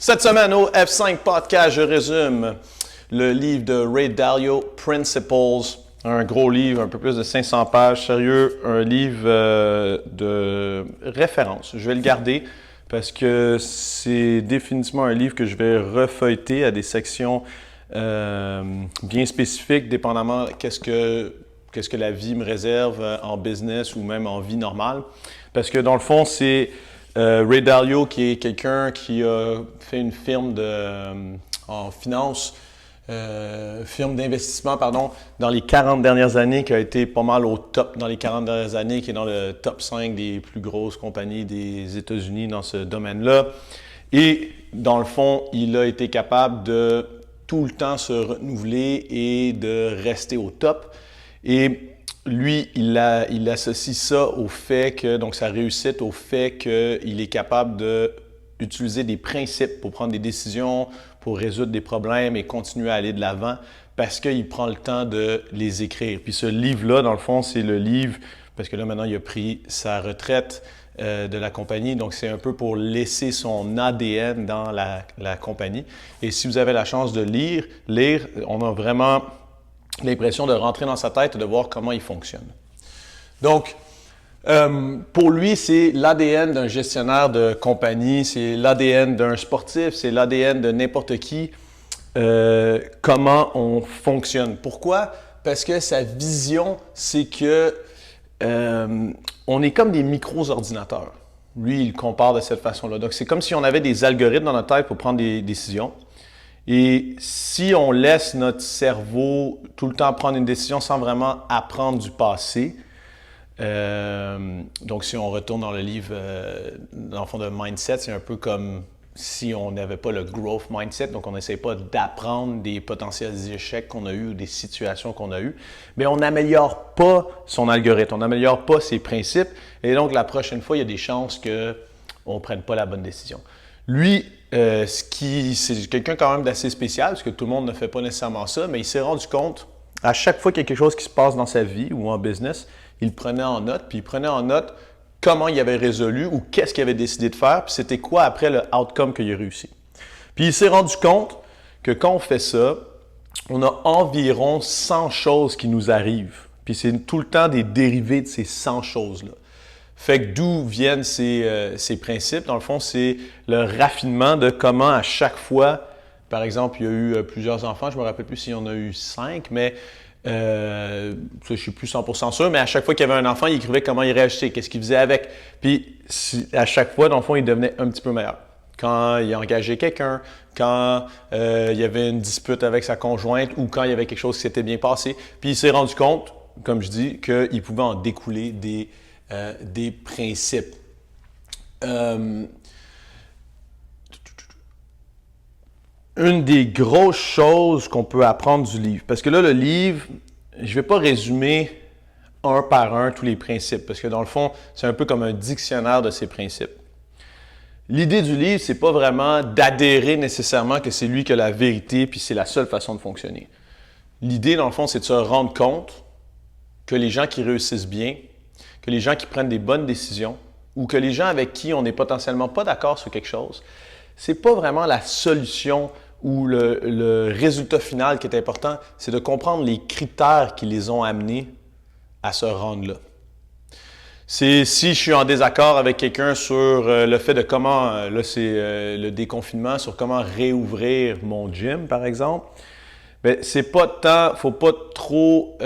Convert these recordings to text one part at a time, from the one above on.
Cette semaine au F5 Podcast, je résume le livre de Ray Dalio, Principles, un gros livre, un peu plus de 500 pages, sérieux, un livre de référence. Je vais le garder parce que c'est définitivement un livre que je vais refeuilleter à des sections bien spécifiques, dépendamment qu'est-ce que la vie me réserve en business ou même en vie normale. Parce que dans le fond, c'est Ray Dalio, qui est quelqu'un qui a fait une firme en finance, firme d'investissement, pardon, dans les 40 dernières années, qui a été pas mal au top dans les 40 dernières années, qui est dans le top 5 des plus grosses compagnies des États-Unis dans ce domaine-là. Et dans le fond, il a été capable de tout le temps se renouveler et de rester au top. Et lui, il associe ça au fait que, donc sa réussite, au fait qu'il est capable d'utiliser des principes pour prendre des décisions, pour résoudre des problèmes et continuer à aller de l'avant parce qu'il prend le temps de les écrire. Puis ce livre-là, dans le fond, c'est le livre, parce que là maintenant, il a pris sa retraite de la compagnie, donc c'est un peu pour laisser son ADN dans la compagnie. Et si vous avez la chance de lire, on a vraiment l'impression de rentrer dans sa tête et de voir comment il fonctionne. Donc, pour lui, c'est l'ADN d'un gestionnaire de compagnie, c'est l'ADN d'un sportif, c'est l'ADN de n'importe qui, comment on fonctionne. Pourquoi? Parce que sa vision, c'est que on est comme des micro-ordinateurs. Lui, il compare de cette façon-là. Donc, c'est comme si on avait des algorithmes dans notre tête pour prendre des décisions. Et si on laisse notre cerveau tout le temps prendre une décision sans vraiment apprendre du passé, donc si on retourne dans le livre, dans le fond de Mindset, c'est un peu comme si on n'avait pas le growth mindset, donc on n'essaie pas d'apprendre des potentiels échecs qu'on a eus ou des situations qu'on a eues, mais on n'améliore pas son algorithme, on n'améliore pas ses principes, et donc la prochaine fois, il y a des chances qu'on ne prenne pas la bonne décision. Lui, c'est quelqu'un quand même d'assez spécial, parce que tout le monde ne fait pas nécessairement ça, mais il s'est rendu compte, à chaque fois qu'il y a quelque chose qui se passe dans sa vie ou en business, il le prenait en note, puis il prenait en note comment il avait résolu ou qu'est-ce qu'il avait décidé de faire, puis c'était quoi après le outcome qu'il a réussi. Puis il s'est rendu compte que quand on fait ça, on a environ 100 choses qui nous arrivent. Puis c'est tout le temps des dérivés de ces 100 choses-là. Fait que d'où viennent ces principes? Dans le fond, c'est le raffinement de comment à chaque fois, par exemple, il y a eu plusieurs enfants, je ne me rappelle plus s'il y en a eu 5, mais je ne suis plus 100% sûr, mais à chaque fois qu'il y avait un enfant, il écrivait comment il réagissait, qu'est-ce qu'il faisait avec. Puis à chaque fois, dans le fond, il devenait un petit peu meilleur. Quand il engageait quelqu'un, quand il y avait une dispute avec sa conjointe ou quand il y avait quelque chose qui s'était bien passé. Puis il s'est rendu compte, comme je dis, qu'il pouvait en découler des principes. Une des grosses choses qu'on peut apprendre du livre, parce que là, le livre, je ne vais pas résumer un par un tous les principes, parce que dans le fond, c'est un peu comme un dictionnaire de ces principes. L'idée du livre, c'est pas vraiment d'adhérer nécessairement que c'est lui qui a la vérité, puis c'est la seule façon de fonctionner. L'idée, dans le fond, c'est de se rendre compte que les gens qui réussissent bien, que les gens qui prennent des bonnes décisions, ou que les gens avec qui on n'est potentiellement pas d'accord sur quelque chose, c'est pas vraiment la solution ou le résultat final qui est important, c'est de comprendre les critères qui les ont amenés à se rendre là. C'est si je suis en désaccord avec quelqu'un sur le fait de comment, là c'est le déconfinement, sur comment réouvrir mon gym par exemple, bien, c'est pas tant, faut pas trop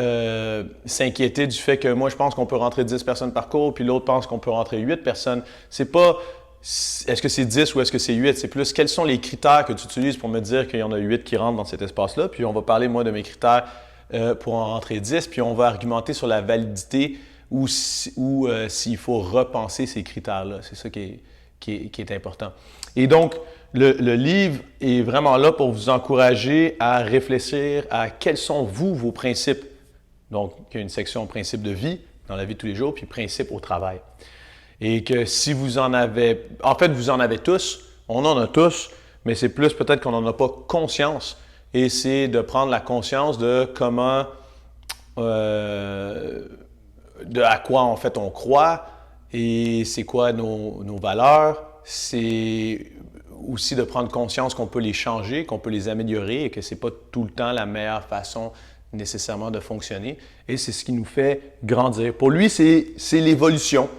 s'inquiéter du fait que moi je pense qu'on peut rentrer 10 personnes par cours, puis l'autre pense qu'on peut rentrer 8 personnes. C'est pas est-ce que c'est 10 ou est-ce que c'est 8? C'est plus quels sont les critères que tu utilises pour me dire qu'il y en a 8 qui rentrent dans cet espace-là. Puis on va parler, moi, de mes critères pour en rentrer 10. Puis on va argumenter sur la validité ou s'il faut repenser ces critères-là. C'est ça qui est important. Et donc, le livre est vraiment là pour vous encourager à réfléchir à quels sont, vos principes. Donc, il y a une section principes de vie dans la vie de tous les jours, puis principes au travail. Et que si vous en avez, en fait, vous en avez tous, on en a tous, mais c'est plus peut-être qu'on n'en a pas conscience. Et c'est de prendre la conscience de comment, de à quoi en fait on croit et c'est quoi nos valeurs, c'est aussi de prendre conscience qu'on peut les changer, qu'on peut les améliorer et que ce n'est pas tout le temps la meilleure façon nécessairement de fonctionner. Et c'est ce qui nous fait grandir. Pour lui, c'est l'évolution.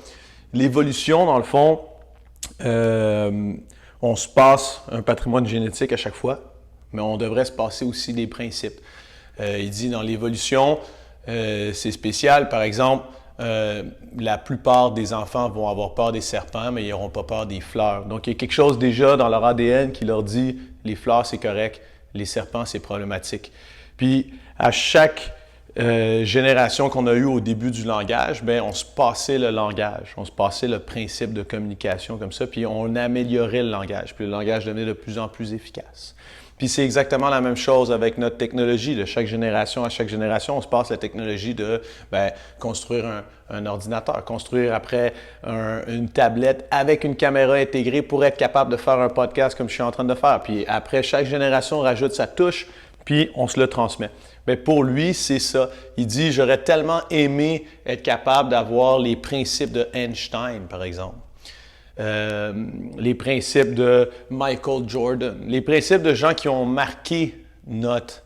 L'évolution, dans le fond, on se passe un patrimoine génétique à chaque fois, mais on devrait se passer aussi des principes. Il dit dans l'évolution, c'est spécial. Par exemple, la plupart des enfants vont avoir peur des serpents, mais ils n'auront pas peur des fleurs. Donc, il y a quelque chose déjà dans leur ADN qui leur dit les fleurs, c'est correct, les serpents, c'est problématique. Puis, à chaque génération qu'on a eue au début du langage, bien, on se passait le langage, on se passait le principe de communication comme ça, puis on améliorait le langage, puis le langage devenait de plus en plus efficace. Puis c'est exactement la même chose avec notre technologie. De chaque génération à chaque génération, on se passe la technologie de construire un ordinateur, construire après une tablette avec une caméra intégrée pour être capable de faire un podcast comme je suis en train de faire. Puis après, chaque génération rajoute sa touche, puis on se le transmet. Mais pour lui, c'est ça. Il dit, j'aurais tellement aimé être capable d'avoir les principes de Einstein, par exemple. Les principes de Michael Jordan, les principes de gens qui ont marqué notre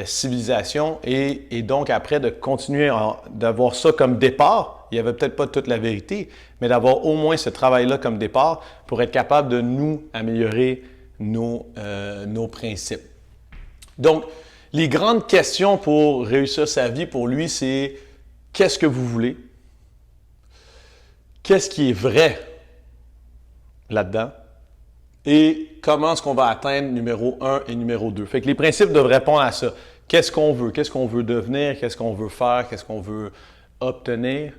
civilisation et donc après de continuer d'avoir ça comme départ. Il n'y avait peut-être pas toute la vérité, mais d'avoir au moins ce travail-là comme départ pour être capable de nous améliorer nos principes. Donc, les grandes questions pour réussir sa vie pour lui, c'est qu'est-ce que vous voulez? Qu'est-ce qui est vrai là-dedans? Et comment est-ce qu'on va atteindre numéro 1 et numéro 2? Fait que les principes doivent répondre à ça. Qu'est-ce qu'on veut devenir, qu'est-ce qu'on veut faire, qu'est-ce qu'on veut obtenir?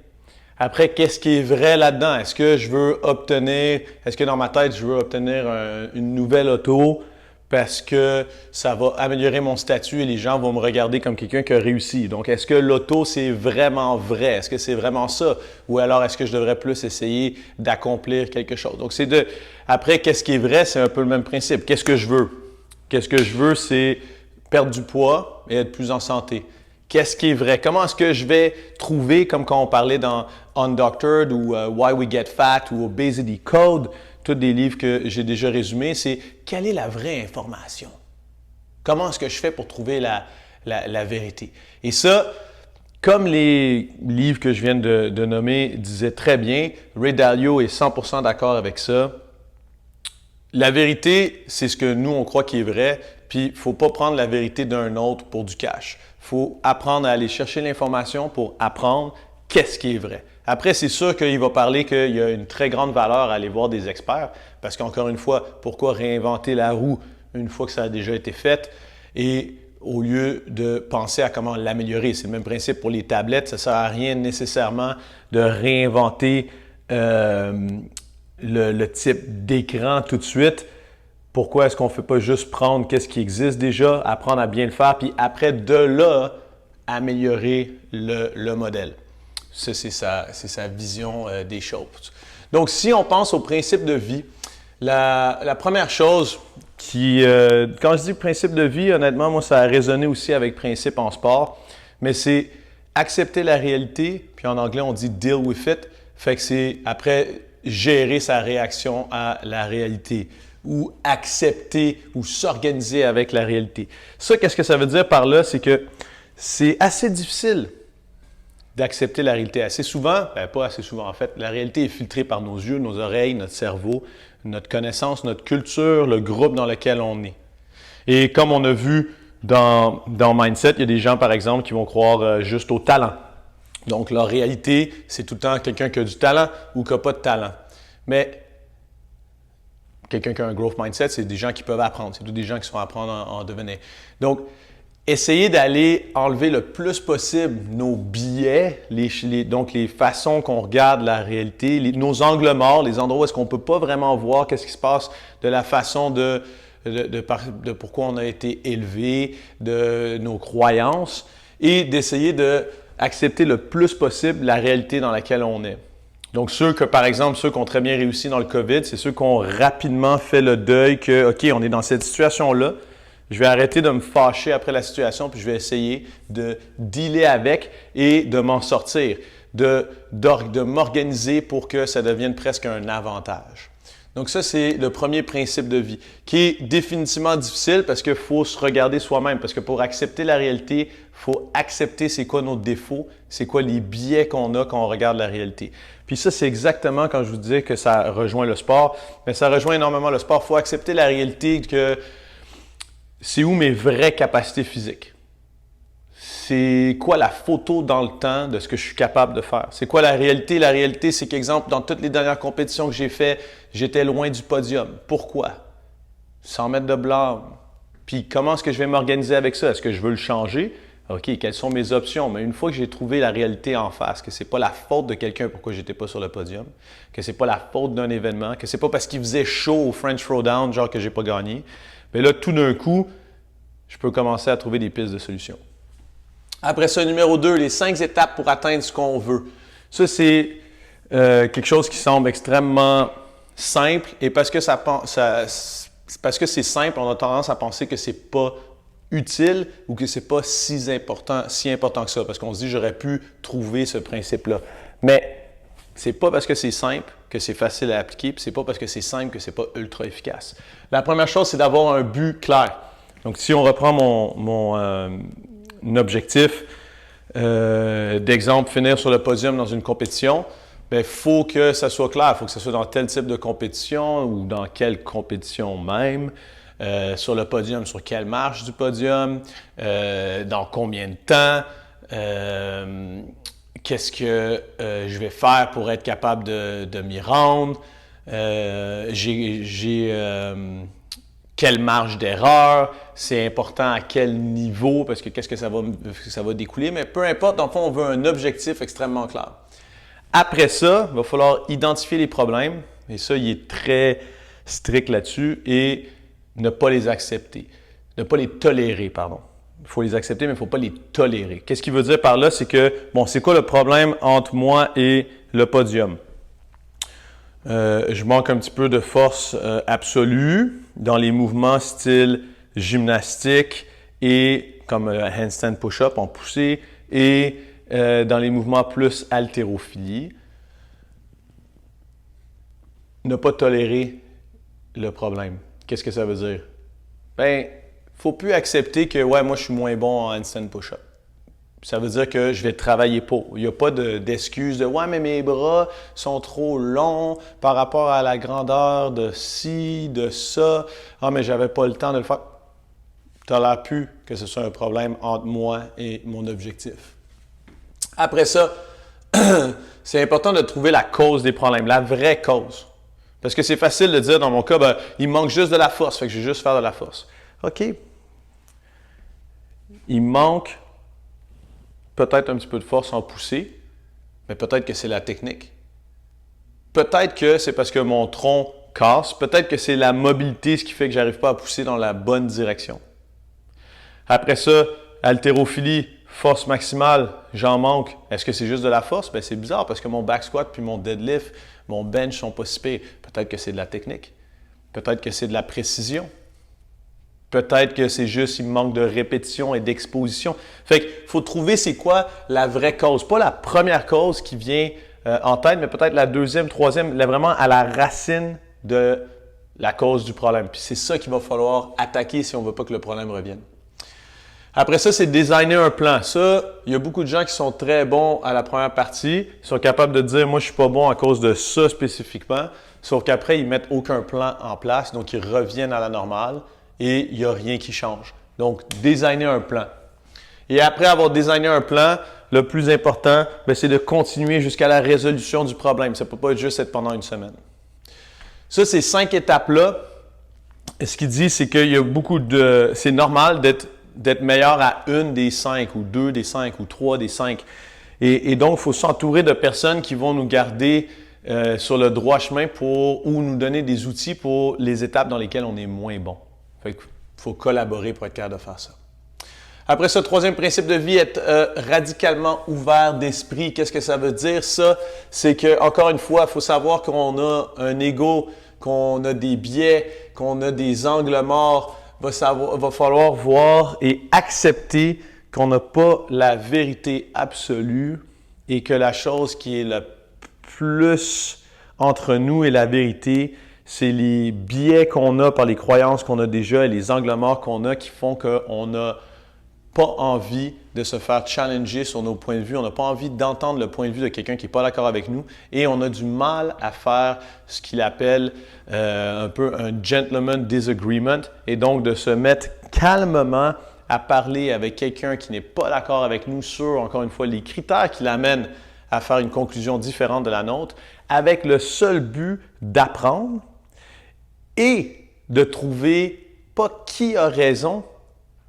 Après, qu'est-ce qui est vrai là-dedans? Est-ce que dans ma tête, je veux obtenir une nouvelle auto parce que ça va améliorer mon statut et les gens vont me regarder comme quelqu'un qui a réussi. Donc, est-ce que l'auto, c'est vraiment vrai? Est-ce que c'est vraiment ça? Ou alors, est-ce que je devrais plus essayer d'accomplir quelque chose? Donc, après, qu'est-ce qui est vrai? C'est un peu le même principe. Qu'est-ce que je veux? Qu'est-ce que je veux, c'est perdre du poids et être plus en santé. Qu'est-ce qui est vrai? Comment est-ce que je vais trouver, comme quand on parlait dans Undoctored ou Why We Get Fat ou Obesity Code, tous des livres que j'ai déjà résumés, c'est quelle est la vraie information? Comment est-ce que je fais pour trouver la vérité? Et ça, comme les livres que je viens de nommer disaient très bien, Ray Dalio est 100% d'accord avec ça. La vérité, c'est ce que nous, on croit qui est vrai, puis il ne faut pas prendre la vérité d'un autre pour du cash. Il faut apprendre à aller chercher l'information pour apprendre qu'est-ce qui est vrai. Après, c'est sûr qu'il va parler qu'il y a une très grande valeur à aller voir des experts parce qu'encore une fois, pourquoi réinventer la roue une fois que ça a déjà été fait et au lieu de penser à comment l'améliorer. C'est le même principe pour les tablettes. Ça ne sert à rien nécessairement de réinventer le type d'écran tout de suite. Pourquoi est-ce qu'on ne fait pas juste prendre qu'est-ce qui existe déjà, apprendre à bien le faire, puis après de là, améliorer le modèle. Ça, c'est sa vision des choses. Donc, si on pense au principe de vie, la première chose quand je dis principe de vie, honnêtement, moi, ça a résonné aussi avec principe en sport, mais c'est accepter la réalité, puis en anglais, on dit « deal with it », fait que c'est après gérer sa réaction à la réalité ou accepter ou s'organiser avec la réalité. Ça, qu'est-ce que ça veut dire par là? C'est que c'est assez difficile d'accepter la réalité. Assez souvent, pas assez souvent en fait, la réalité est filtrée par nos yeux, nos oreilles, notre cerveau, notre connaissance, notre culture, le groupe dans lequel on est. Et comme on a vu dans Mindset, il y a des gens par exemple qui vont croire juste au talent. Donc leur réalité, c'est tout le temps quelqu'un qui a du talent ou qui n'a pas de talent. Mais quelqu'un qui a un growth mindset, c'est des gens qui peuvent apprendre. C'est tous des gens qui sont à apprendre en devenir. Donc, essayez d'aller enlever le plus possible nos biais, donc les façons qu'on regarde la réalité, nos angles morts, les endroits où est-ce qu'on ne peut pas vraiment voir qu'est-ce qui se passe de la façon de pourquoi on a été élevé, de nos croyances, et d'essayer d'accepter le plus possible la réalité dans laquelle on est. Donc, par exemple, ceux qui ont très bien réussi dans le COVID, c'est ceux qui ont rapidement fait le deuil que, OK, on est dans cette situation-là, je vais arrêter de me fâcher après la situation, puis je vais essayer de dealer avec et de m'en sortir, de m'organiser pour que ça devienne presque un avantage. Donc ça, c'est le premier principe de vie, qui est définitivement difficile parce qu'il faut se regarder soi-même. Parce que pour accepter la réalité, il faut accepter c'est quoi nos défauts, c'est quoi les biais qu'on a quand on regarde la réalité. Puis ça, c'est exactement quand je vous disais que ça rejoint le sport, mais ça rejoint énormément le sport. Il faut accepter la réalité que c'est où mes vraies capacités physiques. C'est quoi la photo dans le temps de ce que je suis capable de faire? C'est quoi la réalité? La réalité, c'est qu'exemple, dans toutes les dernières compétitions que j'ai faites, j'étais loin du podium. Pourquoi? Sans mettre de blâme. Puis comment est-ce que je vais m'organiser avec ça? Est-ce que je veux le changer? OK, quelles sont mes options? Mais une fois que j'ai trouvé la réalité en face, que c'est pas la faute de quelqu'un pourquoi j'étais pas sur le podium, que c'est pas la faute d'un événement, que c'est pas parce qu'il faisait chaud au French Throwdown, genre que j'ai pas gagné, bien là, tout d'un coup, je peux commencer à trouver des pistes de solutions. Après ça, numéro 2, les 5 étapes pour atteindre ce qu'on veut. Ça, c'est quelque chose qui semble extrêmement simple et parce que c'est simple, on a tendance à penser que c'est pas utile ou que c'est pas si important que ça parce qu'on se dit j'aurais pu trouver ce principe-là. Mais c'est pas parce que c'est simple que c'est facile à appliquer, puis c'est pas parce que c'est simple que c'est pas ultra efficace. La première chose, c'est d'avoir un but clair. Donc, si on reprend mon objectif d'exemple, finir sur le podium dans une compétition, il faut que ça soit clair. Il faut que ce soit dans tel type de compétition ou dans quelle compétition même. Sur le podium, sur quelle marche du podium, dans combien de temps, qu'est-ce que je vais faire pour être capable de m'y rendre, quelle marge d'erreur, c'est important à quel niveau, parce que qu'est-ce que ça va découler, mais peu importe, dans le fond, on veut un objectif extrêmement clair. Après ça, il va falloir identifier les problèmes, et ça, il est très strict là-dessus, et ne pas les accepter, ne pas les tolérer, pardon. Il faut les accepter, mais il ne faut pas les tolérer. Qu'est-ce qu'il veut dire par là? C'est que, bon, c'est quoi le problème entre moi et le podium? Je manque un petit peu de force absolue dans les mouvements style gymnastique et comme handstand push-up en poussée et dans les mouvements plus haltérophilie. Ne pas tolérer le problème. Qu'est-ce que ça veut dire? Bien, il ne faut plus accepter que ouais, moi je suis moins bon en handstand push-up. Ça veut dire que je vais travailler pour. Il n'y a pas d'excuse de « ouais, mais mes bras sont trop longs par rapport à la grandeur de ci, de ça. Ah, mais j'avais pas le temps de le faire. » Tu n'as l'air plus que ce soit un problème entre moi et mon objectif. Après ça, c'est important de trouver la cause des problèmes, la vraie cause. Parce que c'est facile de dire, dans mon cas, ben, il manque juste de la force, fait que je vais juste faire de la force. OK. Il manque peut-être un petit peu de force en poussée, mais peut-être que c'est la technique. Peut-être que c'est parce que mon tronc casse. Peut-être que c'est la mobilité ce qui fait que je n'arrive pas à pousser dans la bonne direction. Après ça, haltérophilie, force maximale, j'en manque. Est-ce que c'est juste de la force? Bien, c'est bizarre parce que mon back squat puis mon deadlift, mon bench sont pas si pires. Peut-être que c'est de la technique. Peut-être que c'est de la précision. Peut-être que c'est juste, il me manque de répétition et d'exposition. Fait qu'il faut trouver c'est quoi la vraie cause. Pas la première cause qui vient en tête, mais peut-être la deuxième, troisième, là, vraiment à la racine de la cause du problème. Puis c'est ça qu'il va falloir attaquer si on ne veut pas que le problème revienne. Après ça, c'est designer un plan. Ça, il y a beaucoup de gens qui sont très bons à la première partie. Ils sont capables de dire, moi, je suis pas bon à cause de ça spécifiquement. Sauf qu'après, ils mettent aucun plan en place, donc ils reviennent à la normale. Et il n'y a rien qui change. Donc, designer un plan. Et après avoir designé un plan, le plus important, c'est de continuer jusqu'à la résolution du problème. Ça ne peut pas juste être pendant une semaine. Ça, ces 5 étapes-là, ce qu'il dit, c'est qu'il y a beaucoup de... C'est normal d'être meilleur à une des 5, ou 2 des 5, ou 3 des 5. Et donc, il faut s'entourer de personnes qui vont nous garder sur le droit chemin ou nous donner des outils pour les étapes dans lesquelles on est moins bon. Fait qu'il faut collaborer pour être capable de faire ça. Après ça, troisième principe de vie, être radicalement ouvert d'esprit. Qu'est-ce que ça veut dire, ça? C'est que, encore une fois, il faut savoir qu'on a un ego, qu'on a des biais, qu'on a des angles morts. Va falloir voir et accepter qu'on n'a pas la vérité absolue et que la chose qui est le plus entre nous et la vérité, c'est les biais qu'on a par les croyances qu'on a déjà et les angles morts qu'on a qui font qu'on n'a pas envie de se faire challenger sur nos points de vue. On n'a pas envie d'entendre le point de vue de quelqu'un qui n'est pas d'accord avec nous et on a du mal à faire ce qu'il appelle un peu un gentleman disagreement et donc de se mettre calmement à parler avec quelqu'un qui n'est pas d'accord avec nous sur, encore une fois, les critères qui l'amènent à faire une conclusion différente de la nôtre avec le seul but d'apprendre et de trouver pas qui a raison,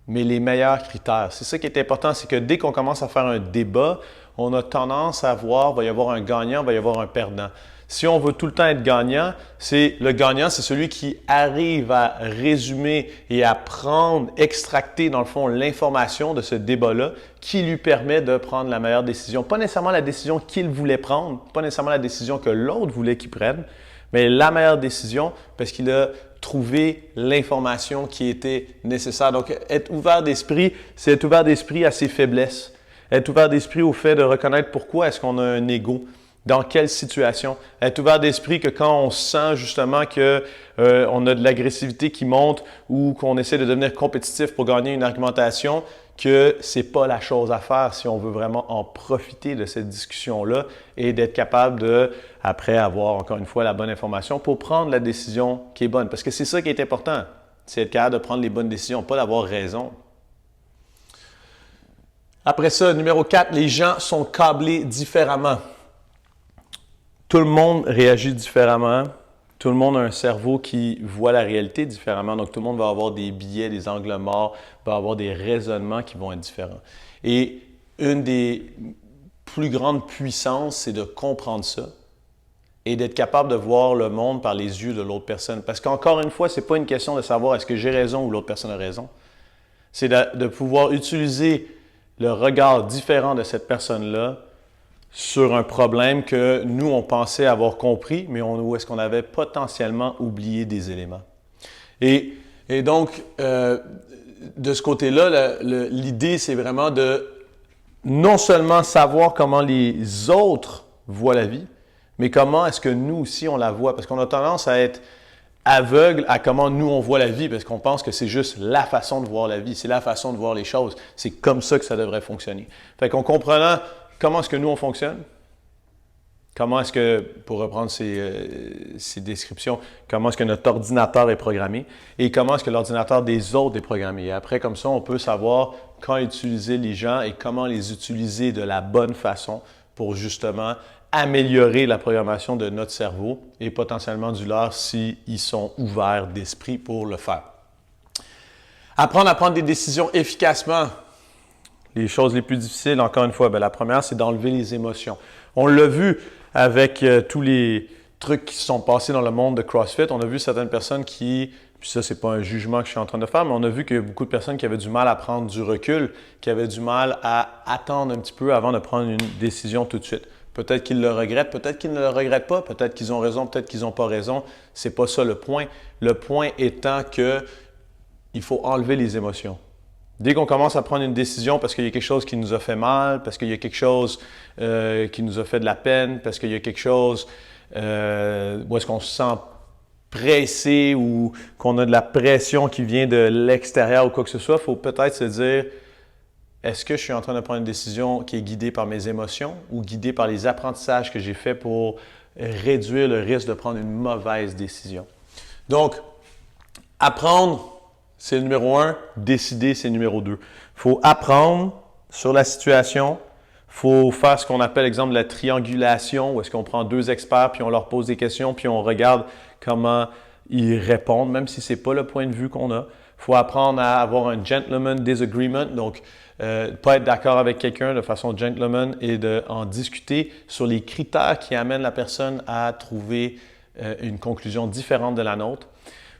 mais les meilleurs critères. C'est ça qui est important, c'est que dès qu'on commence à faire un débat, on a tendance à voir, il va y avoir un gagnant, il va y avoir un perdant. Si on veut tout le temps être gagnant, le gagnant, c'est celui qui arrive à résumer et à prendre, extracter dans le fond l'information de ce débat-là qui lui permet de prendre la meilleure décision. Pas nécessairement la décision qu'il voulait prendre, pas nécessairement la décision que l'autre voulait qu'il prenne, mais la meilleure décision parce qu'il a trouvé l'information qui était nécessaire. Donc, être ouvert d'esprit, c'est être ouvert d'esprit à ses faiblesses. Être ouvert d'esprit au fait de reconnaître pourquoi est-ce qu'on a un ego, dans quelle situation. Être ouvert d'esprit que quand on sent justement qu'on a de l'agressivité qui monte ou qu'on essaie de devenir compétitif pour gagner une argumentation, que ce n'est pas la chose à faire si on veut vraiment en profiter de cette discussion-là et d'être capable de, après avoir encore une fois la bonne information, pour prendre la décision qui est bonne. Parce que c'est ça qui est important, c'est être capable de prendre les bonnes décisions, pas d'avoir raison. Après ça, numéro 4, les gens sont câblés différemment. Tout le monde réagit différemment. Tout le monde a un cerveau qui voit la réalité différemment. Donc, tout le monde va avoir des biais, des angles morts, va avoir des raisonnements qui vont être différents. Et une des plus grandes puissances, c'est de comprendre ça et d'être capable de voir le monde par les yeux de l'autre personne. Parce qu'encore une fois, ce n'est pas une question de savoir est-ce que j'ai raison ou l'autre personne a raison. C'est de pouvoir utiliser le regard différent de cette personne-là sur un problème que nous, on pensait avoir compris, mais où est-ce qu'on avait potentiellement oublié des éléments. Et donc, de ce côté-là, l'idée, c'est vraiment de non seulement savoir comment les autres voient la vie, mais comment est-ce que nous aussi, on la voit. Parce qu'on a tendance à être aveugle à comment nous, on voit la vie, parce qu'on pense que c'est juste la façon de voir la vie, c'est la façon de voir les choses. C'est comme ça que ça devrait fonctionner. Fait qu'en comprenant comment est-ce que nous, on fonctionne? Comment est-ce que, pour reprendre ces descriptions, comment est-ce que notre ordinateur est programmé et comment est-ce que l'ordinateur des autres est programmé. Et après, comme ça, on peut savoir quand utiliser les gens et comment les utiliser de la bonne façon pour justement améliorer la programmation de notre cerveau et potentiellement du leur s'ils sont ouverts d'esprit pour le faire. Apprendre à prendre des décisions efficacement. Les choses les plus difficiles, encore une fois, la première, c'est d'enlever les émotions. On l'a vu avec tous les trucs qui se sont passés dans le monde de CrossFit. On a vu certaines personnes qui, puis ça, c'est pas un jugement que je suis en train de faire, mais on a vu qu'il y a beaucoup de personnes qui avaient du mal à prendre du recul, qui avaient du mal à attendre un petit peu avant de prendre une décision tout de suite. Peut-être qu'ils le regrettent, peut-être qu'ils ne le regrettent pas, peut-être qu'ils ont raison, peut-être qu'ils n'ont pas raison. C'est pas ça le point. Le point étant qu'il faut enlever les émotions. Dès qu'on commence à prendre une décision parce qu'il y a quelque chose qui nous a fait mal, parce qu'il y a quelque chose qui nous a fait de la peine, parce qu'il y a quelque chose où est-ce qu'on se sent pressé ou qu'on a de la pression qui vient de l'extérieur ou quoi que ce soit, il faut peut-être se dire, est-ce que je suis en train de prendre une décision qui est guidée par mes émotions ou guidée par les apprentissages que j'ai faits pour réduire le risque de prendre une mauvaise décision? Donc, apprendre, c'est le numéro 1, décider, c'est le numéro 2. Il faut apprendre sur la situation. Il faut faire ce qu'on appelle, exemple, la triangulation, où est-ce qu'on prend 2 experts, puis on leur pose des questions, puis on regarde comment ils répondent, même si ce n'est pas le point de vue qu'on a. Il faut apprendre à avoir un gentleman disagreement, donc pas être d'accord avec quelqu'un de façon gentleman et en discuter sur les critères qui amènent la personne à trouver une conclusion différente de la nôtre.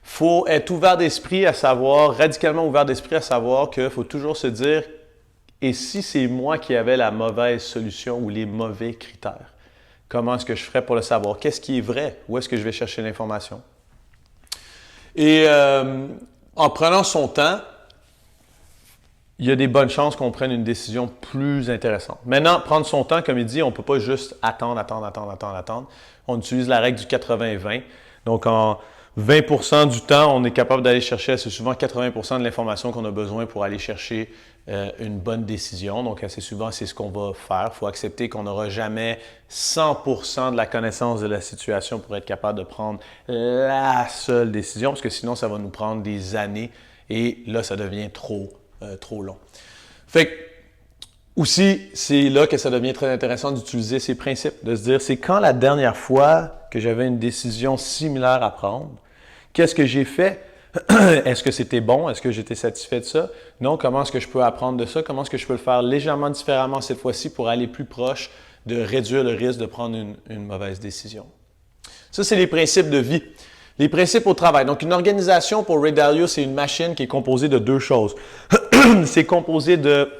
Il faut être ouvert d'esprit à savoir, radicalement ouvert d'esprit à savoir qu'il faut toujours se dire « Et si c'est moi qui avais la mauvaise solution ou les mauvais critères? Comment est-ce que je ferais pour le savoir? Qu'est-ce qui est vrai? Où est-ce que je vais chercher l'information? » Et en prenant son temps, il y a des bonnes chances qu'on prenne une décision plus intéressante. Maintenant, prendre son temps, comme il dit, on ne peut pas juste attendre. On utilise la règle du 80-20. Donc, en 20% du temps, on est capable d'aller chercher assez souvent 80% de l'information qu'on a besoin pour aller chercher une bonne décision. Donc, assez souvent, c'est ce qu'on va faire. Il faut accepter qu'on n'aura jamais 100% de la connaissance de la situation pour être capable de prendre la seule décision, parce que sinon, ça va nous prendre des années et là, ça devient trop long. Fait que, aussi, c'est là que ça devient très intéressant d'utiliser ces principes, de se dire, c'est quand la dernière fois que j'avais une décision similaire à prendre, qu'est-ce que j'ai fait? Est-ce que c'était bon? Est-ce que j'étais satisfait de ça? Non, comment est-ce que je peux apprendre de ça? Comment est-ce que je peux le faire légèrement différemment cette fois-ci pour aller plus proche de réduire le risque de prendre une mauvaise décision? Ça, c'est les principes de vie. Les principes au travail. Donc, une organisation pour Ray Dalio, c'est une machine qui est composée de deux choses. C'est composé de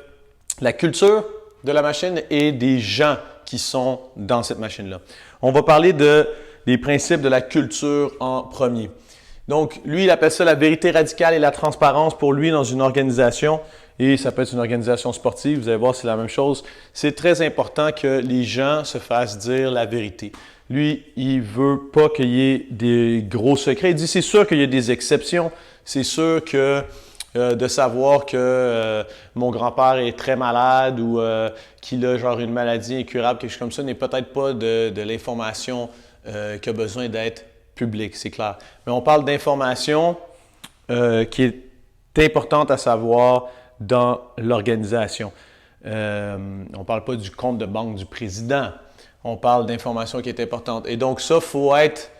la culture de la machine et des gens qui sont dans cette machine-là. On va parler des principes de la culture en premier. Donc, lui, il appelle ça la vérité radicale et la transparence pour lui dans une organisation. Et ça peut être une organisation sportive, vous allez voir, c'est la même chose. C'est très important que les gens se fassent dire la vérité. Lui, il veut pas qu'il y ait des gros secrets. Il dit, c'est sûr qu'il y a des exceptions. C'est sûr que de savoir que mon grand-père est très malade ou qu'il a genre une maladie incurable, quelque chose comme ça, n'est peut-être pas de l'information qui a besoin d'être publique, c'est clair. Mais on parle d'information qui est importante à savoir dans l'organisation. On ne parle pas du compte de banque du président. On parle d'information qui est importante. Et donc ça, il faut être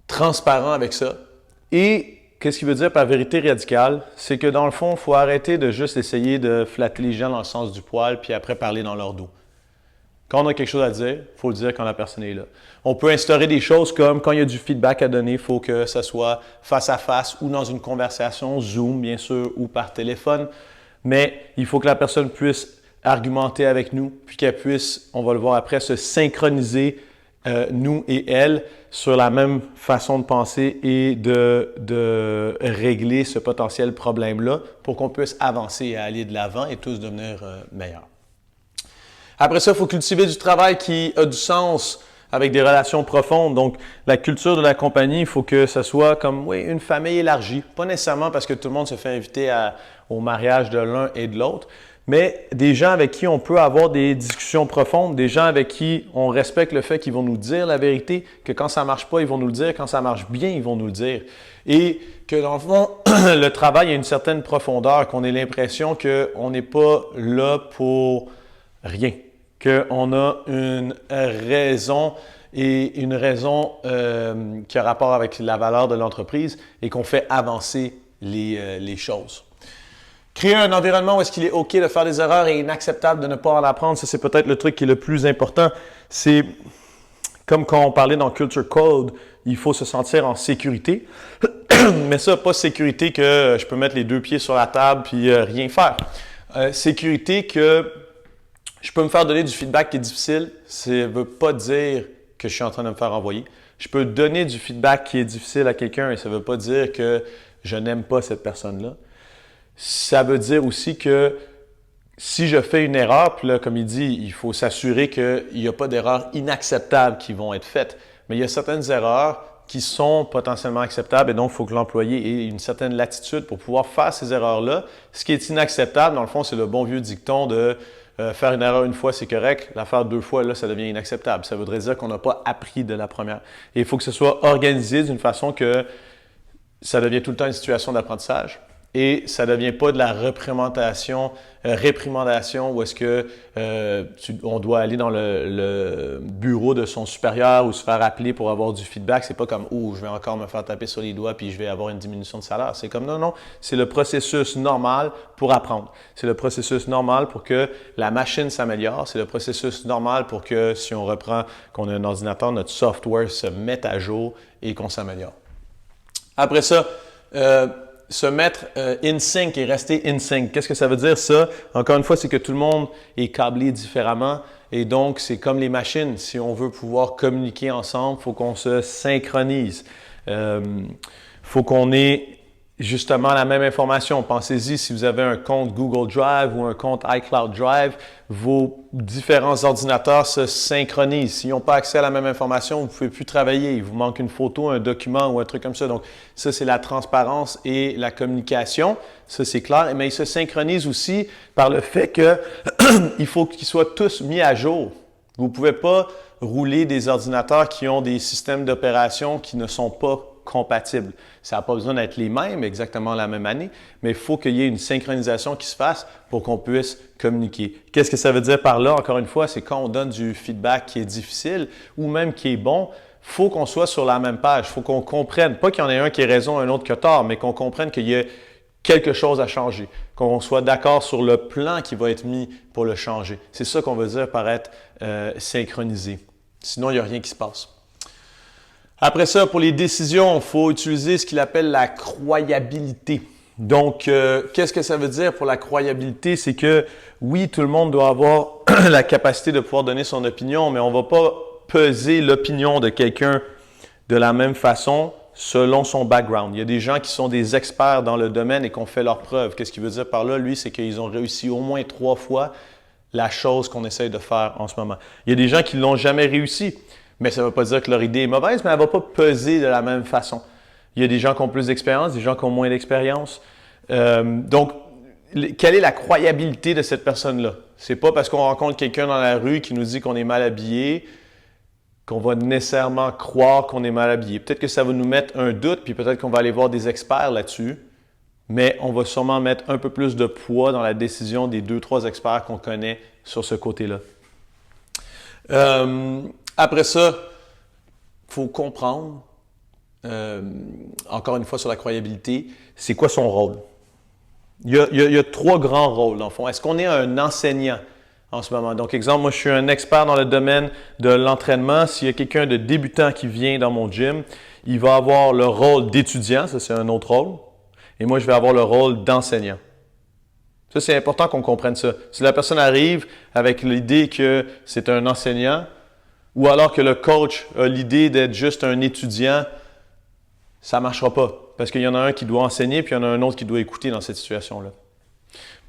transparent avec ça. Et qu'est-ce qu'il veut dire par vérité radicale? C'est que dans le fond, il faut arrêter de juste essayer de flatter les gens dans le sens du poil, puis après parler dans leur dos. Quand on a quelque chose à dire, il faut le dire quand la personne est là. On peut instaurer des choses comme quand il y a du feedback à donner, il faut que ça soit face à face ou dans une conversation, Zoom bien sûr, ou par téléphone. Mais il faut que la personne puisse argumenter avec nous, puis qu'elle puisse, on va le voir après, se synchroniser, nous et elle, sur la même façon de penser et de régler ce potentiel problème-là pour qu'on puisse avancer et aller de l'avant et tous devenir meilleurs. Après ça, il faut cultiver du travail qui a du sens avec des relations profondes. Donc, la culture de la compagnie, il faut que ça soit comme, oui, une famille élargie. Pas nécessairement parce que tout le monde se fait inviter au mariage de l'un et de l'autre, mais des gens avec qui on peut avoir des discussions profondes, des gens avec qui on respecte le fait qu'ils vont nous dire la vérité, que quand ça marche pas, ils vont nous le dire, quand ça marche bien, ils vont nous le dire. Et que dans le fond, le travail a une certaine profondeur, qu'on ait l'impression qu'on n'est pas là pour rien. Qu'on a une raison et une raison qui a rapport avec la valeur de l'entreprise et qu'on fait avancer les choses. Créer un environnement où est-ce qu'il est OK de faire des erreurs et inacceptable de ne pas en apprendre, ça c'est peut-être le truc qui est le plus important. C'est comme quand on parlait dans Culture Code, il faut se sentir en sécurité. Mais ça, pas sécurité que je peux mettre les deux pieds sur la table puis rien faire. Sécurité que je peux me faire donner du feedback qui est difficile, ça ne veut pas dire que je suis en train de me faire envoyer. Je peux donner du feedback qui est difficile à quelqu'un et ça ne veut pas dire que je n'aime pas cette personne-là. Ça veut dire aussi que si je fais une erreur, puis là, comme il dit, il faut s'assurer qu'il n'y a pas d'erreurs inacceptables qui vont être faites. Mais il y a certaines erreurs qui sont potentiellement acceptables et donc il faut que l'employé ait une certaine latitude pour pouvoir faire ces erreurs-là. Ce qui est inacceptable, dans le fond, c'est le bon vieux dicton de faire une erreur une fois, c'est correct. La faire deux fois, là, ça devient inacceptable. Ça voudrait dire qu'on n'a pas appris de la première. Et il faut que ce soit organisé d'une façon que ça devient tout le temps une situation d'apprentissage. Et ça ne devient pas de la réprimandation où est-ce que on doit aller dans le bureau de son supérieur ou se faire appeler pour avoir du feedback. C'est pas comme « Oh, je vais encore me faire taper sur les doigts puis je vais avoir une diminution de salaire ». C'est comme « Non, non, c'est le processus normal pour apprendre. C'est le processus normal pour que la machine s'améliore. C'est le processus normal pour que, si on reprend qu'on a un ordinateur, notre software se mette à jour et qu'on s'améliore. » Après ça, se mettre in sync et rester in sync. Qu'est-ce que ça veut dire ça? Encore une fois, c'est que tout le monde est câblé différemment et donc c'est comme les machines. Si on veut pouvoir communiquer ensemble, il faut qu'on se synchronise. Il faut qu'on ait justement la même information. Pensez-y, si vous avez un compte Google Drive ou un compte iCloud Drive, vos différents ordinateurs se synchronisent. S'ils n'ont pas accès à la même information, vous ne pouvez plus travailler. Il vous manque une photo, un document ou un truc comme ça. Donc, ça, c'est la transparence et la communication. Ça, c'est clair. Mais ils se synchronisent aussi par le fait qu'il faut qu'ils soient tous mis à jour. Vous ne pouvez pas rouler des ordinateurs qui ont des systèmes d'opération qui ne sont pas compatibles. Ça n'a pas besoin d'être les mêmes, exactement la même année, mais il faut qu'il y ait une synchronisation qui se fasse pour qu'on puisse communiquer. Qu'est-ce que ça veut dire par là? Encore une fois, c'est quand on donne du feedback qui est difficile ou même qui est bon, il faut qu'on soit sur la même page. Il faut qu'on comprenne, pas qu'il y en ait un qui ait raison, un autre qui a tort, mais qu'on comprenne qu'il y a quelque chose à changer, qu'on soit d'accord sur le plan qui va être mis pour le changer. C'est ça qu'on veut dire par être synchronisé. Sinon, il n'y a rien qui se passe. Après ça, pour les décisions, il faut utiliser ce qu'il appelle la croyabilité. Donc, qu'est-ce que ça veut dire pour la croyabilité? C'est que oui, tout le monde doit avoir la capacité de pouvoir donner son opinion, mais on ne va pas peser l'opinion de quelqu'un de la même façon selon son background. Il y a des gens qui sont des experts dans le domaine et qui ont fait leurs preuves. Qu'est-ce qu'il veut dire par là? Lui, c'est qu'ils ont réussi au moins 3 fois la chose qu'on essaye de faire en ce moment. Il y a des gens qui ne l'ont jamais réussi. Mais ça ne veut pas dire que leur idée est mauvaise, mais elle ne va pas peser de la même façon. Il y a des gens qui ont plus d'expérience, des gens qui ont moins d'expérience. Donc, quelle est la croyabilité de cette personne-là? Ce n'est pas parce qu'on rencontre quelqu'un dans la rue qui nous dit qu'on est mal habillé qu'on va nécessairement croire qu'on est mal habillé. Peut-être que ça va nous mettre un doute, puis peut-être qu'on va aller voir des experts là-dessus, mais on va sûrement mettre un peu plus de poids dans la décision des 2-3 experts qu'on connaît sur ce côté-là. Après ça, il faut comprendre, encore une fois sur la croyabilité, c'est quoi son rôle. Il y a 3 grands rôles, dans le fond. Est-ce qu'on est un enseignant en ce moment? Donc, exemple, moi, je suis un expert dans le domaine de l'entraînement. S'il y a quelqu'un de débutant qui vient dans mon gym, il va avoir le rôle d'étudiant, ça c'est un autre rôle, et moi, je vais avoir le rôle d'enseignant. Ça, c'est important qu'on comprenne ça. Si la personne arrive avec l'idée que c'est un enseignant, ou alors que le coach a l'idée d'être juste un étudiant, ça ne marchera pas. Parce qu'il y en a un qui doit enseigner, puis il y en a un autre qui doit écouter dans cette situation-là.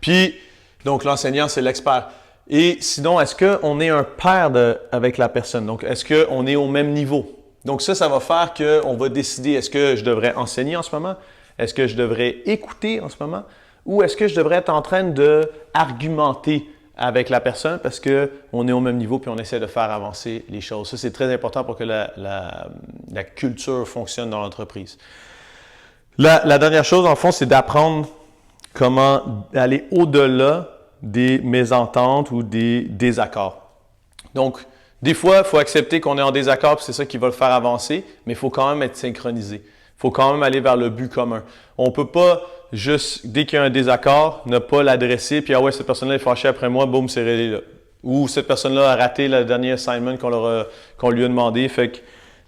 Puis, donc l'enseignant, c'est l'expert. Et sinon, est-ce qu'on est un pair avec la personne? Donc, est-ce qu'on est au même niveau? Donc ça va faire qu'on va décider, est-ce que je devrais enseigner en ce moment? Est-ce que je devrais écouter en ce moment? Ou est-ce que je devrais être en train d'argumenter avec la personne parce qu'on est au même niveau puis on essaie de faire avancer les choses. Ça, c'est très important pour que la culture fonctionne dans l'entreprise. La dernière chose, en fond, c'est d'apprendre comment aller au-delà des mésententes ou des désaccords. Donc, des fois, il faut accepter qu'on est en désaccord puis c'est ça qui va le faire avancer, mais il faut quand même être synchronisé. Il faut quand même aller vers le but commun. On ne peut pas juste, dès qu'il y a un désaccord, ne pas l'adresser, puis « Ah ouais, cette personne-là est fâchée après moi, boum, c'est réglé là. » Ou cette personne-là a raté le dernier assignment qu'on lui a demandé, fait que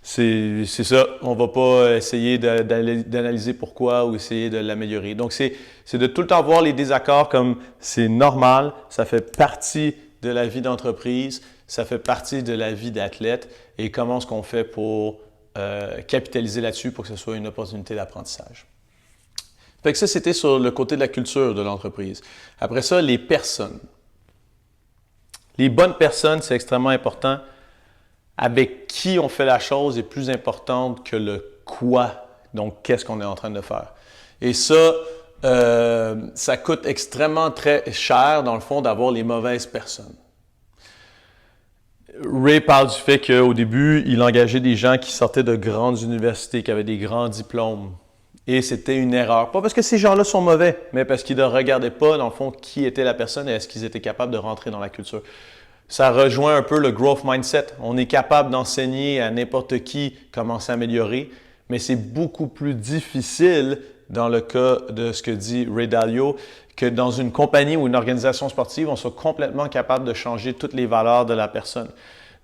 c'est ça. On ne va pas essayer d'analyser pourquoi ou essayer de l'améliorer. Donc, c'est de tout le temps voir les désaccords comme c'est normal, ça fait partie de la vie d'entreprise, ça fait partie de la vie d'athlète, et comment est-ce qu'on fait pour capitaliser là-dessus pour que ce soit une opportunité d'apprentissage. Fait que ça, c'était sur le côté de la culture de l'entreprise. Après ça, les personnes. Les bonnes personnes, c'est extrêmement important. Avec qui on fait la chose est plus importante que le quoi. Donc, qu'est-ce qu'on est en train de faire. Et ça, ça coûte extrêmement très cher, dans le fond, d'avoir les mauvaises personnes. Ray parle du fait qu'au début, il engageait des gens qui sortaient de grandes universités, qui avaient des grands diplômes. Et c'était une erreur. Pas parce que ces gens-là sont mauvais, mais parce qu'ils ne regardaient pas, dans le fond, qui était la personne et est-ce qu'ils étaient capables de rentrer dans la culture. Ça rejoint un peu le growth mindset. On est capable d'enseigner à n'importe qui comment s'améliorer, mais c'est beaucoup plus difficile dans le cas de ce que dit Ray Dalio, que dans une compagnie ou une organisation sportive, on soit complètement capable de changer toutes les valeurs de la personne.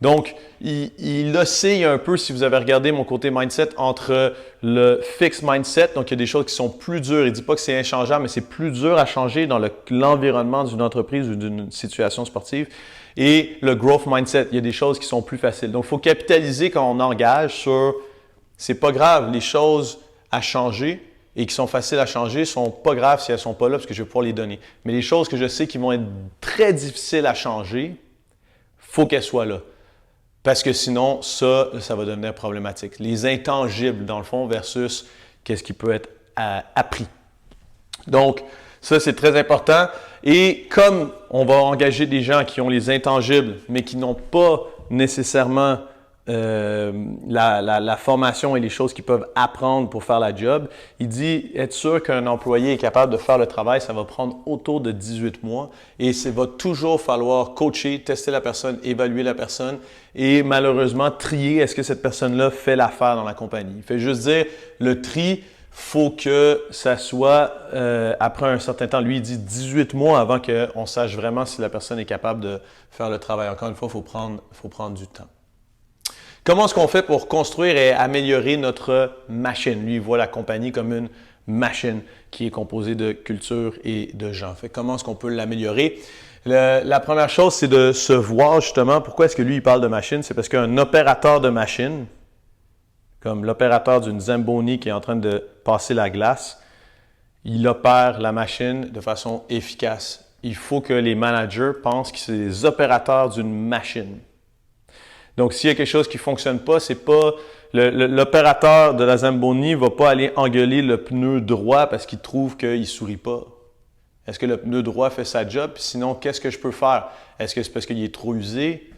Donc, il oscille un peu, si vous avez regardé mon côté mindset, entre le fixed mindset, donc il y a des choses qui sont plus dures. Il ne dit pas que c'est inchangeable, mais c'est plus dur à changer dans l'environnement d'une entreprise ou d'une situation sportive. Et le growth mindset, il y a des choses qui sont plus faciles. Donc, il faut capitaliser quand on engage sur « c'est pas grave, les choses à changer, et qui sont faciles à changer ne sont pas graves si elles ne sont pas là parce que je vais pouvoir les donner. Mais les choses que je sais qui vont être très difficiles à changer, il faut qu'elles soient là. Parce que sinon, ça va devenir problématique. Les intangibles, dans le fond, versus qu'est-ce qui peut être appris. Donc, ça, c'est très important. Et comme on va engager des gens qui ont les intangibles, mais qui n'ont pas nécessairement la formation et les choses qu'ils peuvent apprendre pour faire la job, il dit être sûr qu'un employé est capable de faire le travail, ça va prendre autour de 18 mois et il va toujours falloir coacher, tester la personne, évaluer la personne et malheureusement trier est-ce que cette personne-là fait l'affaire dans la compagnie. Il fait juste dire le tri, faut que ça soit après un certain temps. Lui, il dit 18 mois avant qu'on sache vraiment si la personne est capable de faire le travail. Encore une fois, il faut prendre du temps. Comment est-ce qu'on fait pour construire et améliorer notre machine? Lui, il voit la compagnie comme une machine qui est composée de culture et de gens. Fait, comment est-ce qu'on peut l'améliorer? La première chose, c'est de se voir justement. Pourquoi est-ce que lui, il parle de machine? C'est parce qu'un opérateur de machine, comme l'opérateur d'une Zamboni qui est en train de passer la glace, il opère la machine de façon efficace. Il faut que les managers pensent que c'est des opérateurs d'une machine. Donc, s'il y a quelque chose qui ne fonctionne pas, c'est pas l'opérateur de la Zamboni ne va pas aller engueuler le pneu droit parce qu'il trouve qu'il ne sourit pas. Est-ce que le pneu droit fait sa job? Sinon, qu'est-ce que je peux faire? Est-ce que c'est parce qu'il est trop usé?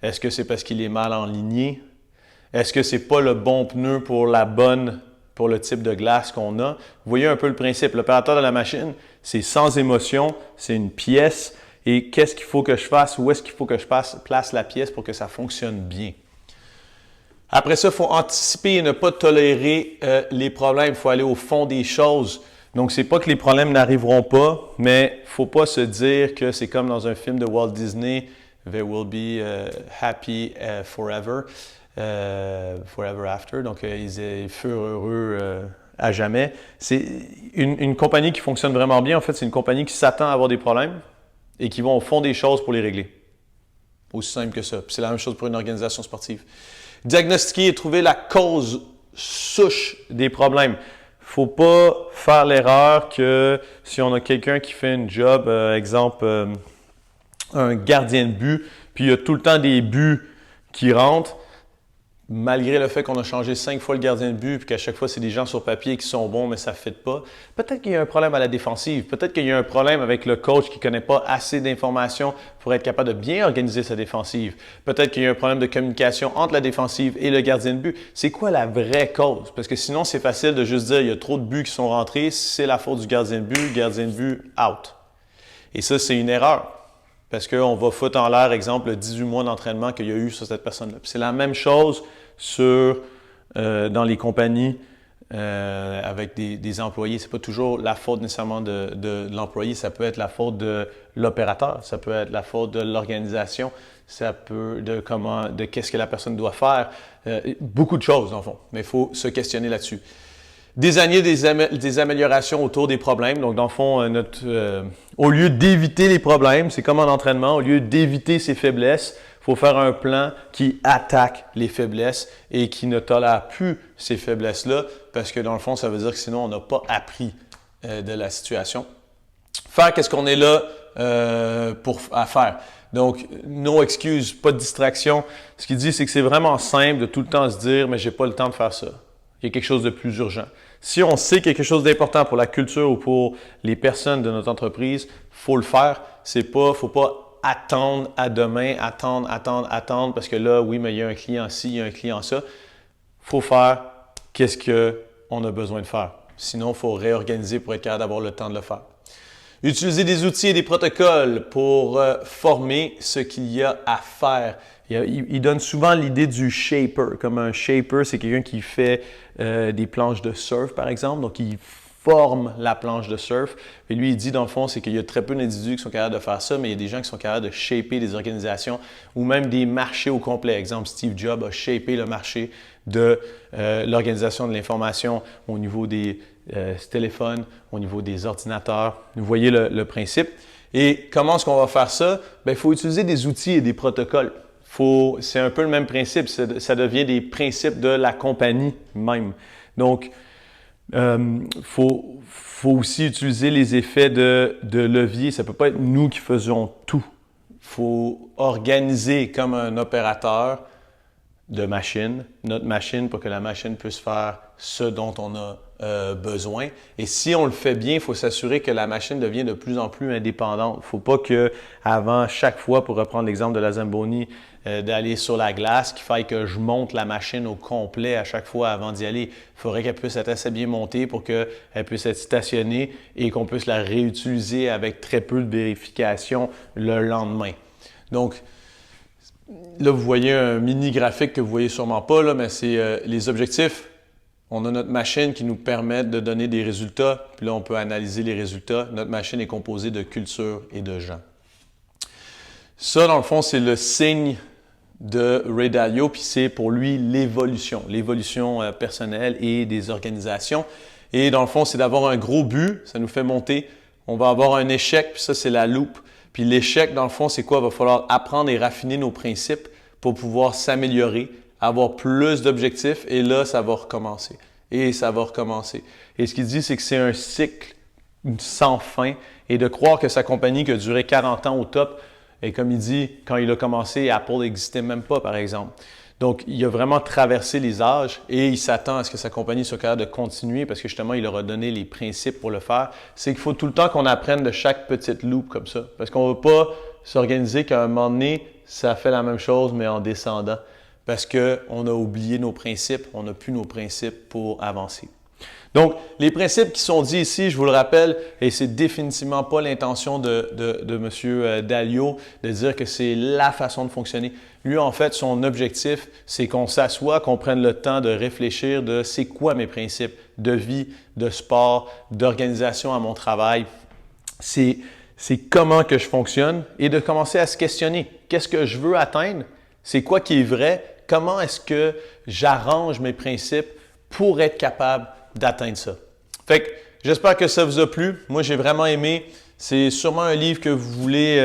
Est-ce que c'est parce qu'il est mal enligné? Est-ce que c'est pas le bon pneu pour le type de glace qu'on a? Vous voyez un peu le principe. L'opérateur de la machine, c'est sans émotion, c'est une pièce. Et qu'est-ce qu'il faut que je fasse? Où est-ce qu'il faut que je place la pièce pour que ça fonctionne bien? Après ça, il faut anticiper et ne pas tolérer les problèmes. Il faut aller au fond des choses. Donc, c'est pas que les problèmes n'arriveront pas, mais il ne faut pas se dire que c'est comme dans un film de Walt Disney, « There will be happy forever ». Forever After, donc ils furent heureux à jamais. C'est une compagnie qui fonctionne vraiment bien. En fait, c'est une compagnie qui s'attend à avoir des problèmes et qui vont au fond des choses pour les régler. Aussi simple que ça. Puis c'est la même chose pour une organisation sportive. Diagnostiquer et trouver la cause souche des problèmes. Il ne faut pas faire l'erreur que si on a quelqu'un qui fait une job, exemple, un gardien de but, puis il y a tout le temps des buts qui rentrent, malgré le fait qu'on a changé 5 fois le gardien de but, puis qu'à chaque fois, c'est des gens sur papier qui sont bons, mais ça ne fit pas. Peut-être qu'il y a un problème à la défensive. Peut-être qu'il y a un problème avec le coach qui ne connaît pas assez d'informations pour être capable de bien organiser sa défensive. Peut-être qu'il y a un problème de communication entre la défensive et le gardien de but. C'est quoi la vraie cause? Parce que sinon, c'est facile de juste dire il y a trop de buts qui sont rentrés, c'est la faute du gardien de but, out. Et ça, c'est une erreur. Parce qu'on va foutre en l'air, exemple, 18 mois d'entraînement qu'il y a eu sur cette personne-là. C'est la même chose dans les compagnies avec des employés. Ce n'est pas toujours la faute nécessairement de l'employé, ça peut être la faute de l'opérateur, ça peut être la faute de l'organisation, ça peut de qu'est-ce que la personne doit faire. Beaucoup de choses, dans le fond, mais il faut se questionner là-dessus. Désigner des améliorations autour des problèmes. Donc, dans le fond, au lieu d'éviter les problèmes, c'est comme en entraînement, au lieu d'éviter ses faiblesses, il faut faire un plan qui attaque les faiblesses et qui ne tolère plus ces faiblesses-là, parce que dans le fond, ça veut dire que sinon, on n'a pas appris de la situation. Faire qu'est-ce qu'on est là à faire. Donc, no excuse, pas de distraction. Ce qu'il dit, c'est que c'est vraiment simple de tout le temps se dire « mais j'ai pas le temps de faire ça ». Il y a quelque chose de plus urgent. Si on sait quelque chose d'important pour la culture ou pour les personnes de notre entreprise, il faut le faire. Faut pas attendre à demain, attendre, parce que là, oui, mais il y a un client ci, il y a un client ça. Il faut faire qu'est-ce qu'on a besoin de faire. Sinon, il faut réorganiser pour être capable d'avoir le temps de le faire. Utiliser des outils et des protocoles pour former ce qu'il y a à faire. Il donne souvent l'idée du shaper. Comme un shaper, c'est quelqu'un qui fait des planches de surf, par exemple. Donc, il forme la planche de surf. Et lui, il dit, dans le fond, c'est qu'il y a très peu d'individus qui sont capables de faire ça, mais il y a des gens qui sont capables de shaper des organisations ou même des marchés au complet. Exemple, Steve Jobs a shapé le marché de l'organisation de l'information au niveau des téléphones, au niveau des ordinateurs. Vous voyez le principe. Et comment est-ce qu'on va faire ça? Bien, il faut utiliser des outils et des protocoles. C'est un peu le même principe. Ça devient des principes de la compagnie même. Donc, Faut aussi utiliser les effets de levier. Ça ne peut pas être nous qui faisons tout. Il faut organiser comme un opérateur de machine, notre machine pour que la machine puisse faire ce dont on a besoin. Et si on le fait bien, il faut s'assurer que la machine devient de plus en plus indépendante. Il ne faut pas qu'avant chaque fois, pour reprendre l'exemple de la Zamboni, d'aller sur la glace, qu'il faille que je monte la machine au complet à chaque fois avant d'y aller. Il faudrait qu'elle puisse être assez bien montée pour qu'elle puisse être stationnée et qu'on puisse la réutiliser avec très peu de vérification le lendemain. Donc, là, vous voyez un mini graphique que vous ne voyez sûrement pas, là, mais c'est les objectifs. On a notre machine qui nous permet de donner des résultats, puis là, on peut analyser les résultats. Notre machine est composée de culture et de gens. Ça, dans le fond, c'est le signe de Ray Dalio, puis c'est pour lui l'évolution personnelle et des organisations. Et dans le fond, c'est d'avoir un gros but, ça nous fait monter. On va avoir un échec, puis ça, c'est la loupe. Puis l'échec, dans le fond, c'est quoi? Il va falloir apprendre et raffiner nos principes pour pouvoir s'améliorer, avoir plus d'objectifs, et là, ça va recommencer. Et ça va recommencer. Et ce qu'il dit, c'est que c'est un cycle sans fin, et de croire que sa compagnie qui a duré 40 ans au top, et comme il dit, quand il a commencé, Apple n'existait même pas, par exemple. Donc, il a vraiment traversé les âges et il s'attend à ce que sa compagnie soit capable de continuer parce que justement, il leur a donné les principes pour le faire. C'est qu'il faut tout le temps qu'on apprenne de chaque petite loupe comme ça. Parce qu'on ne va pas s'organiser qu'à un moment donné, ça fait la même chose, mais en descendant. Parce qu'on a oublié nos principes, on n'a plus nos principes pour avancer. Donc, les principes qui sont dits ici, je vous le rappelle, et c'est définitivement pas l'intention de M. Dalio de dire que c'est la façon de fonctionner. Lui, en fait, son objectif, c'est qu'on s'assoie, qu'on prenne le temps de réfléchir de c'est quoi mes principes de vie, de sport, d'organisation à mon travail. C'est comment que je fonctionne et de commencer à se questionner. Qu'est-ce que je veux atteindre? C'est quoi qui est vrai? Comment est-ce que j'arrange mes principes pour être capable d'atteindre ça? Fait que j'espère que ça vous a plu. Moi, j'ai vraiment aimé. C'est sûrement un livre que vous voulez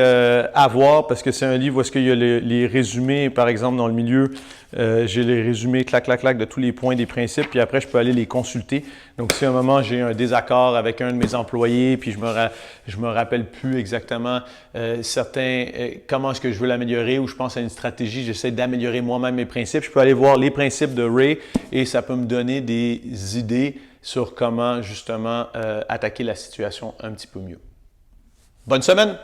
avoir parce que c'est un livre où est-ce qu'il y a les résumés, par exemple, dans le milieu. J'ai les résumés clac, clac, clac de tous les points des principes, puis après, je peux aller les consulter. Donc, si à un moment, j'ai un désaccord avec un de mes employés, puis je me rappelle plus exactement comment est-ce que je veux l'améliorer ou je pense à une stratégie, j'essaie d'améliorer moi-même mes principes, je peux aller voir les principes de Ray et ça peut me donner des idées sur comment, justement, attaquer la situation un petit peu mieux. Bonne semaine!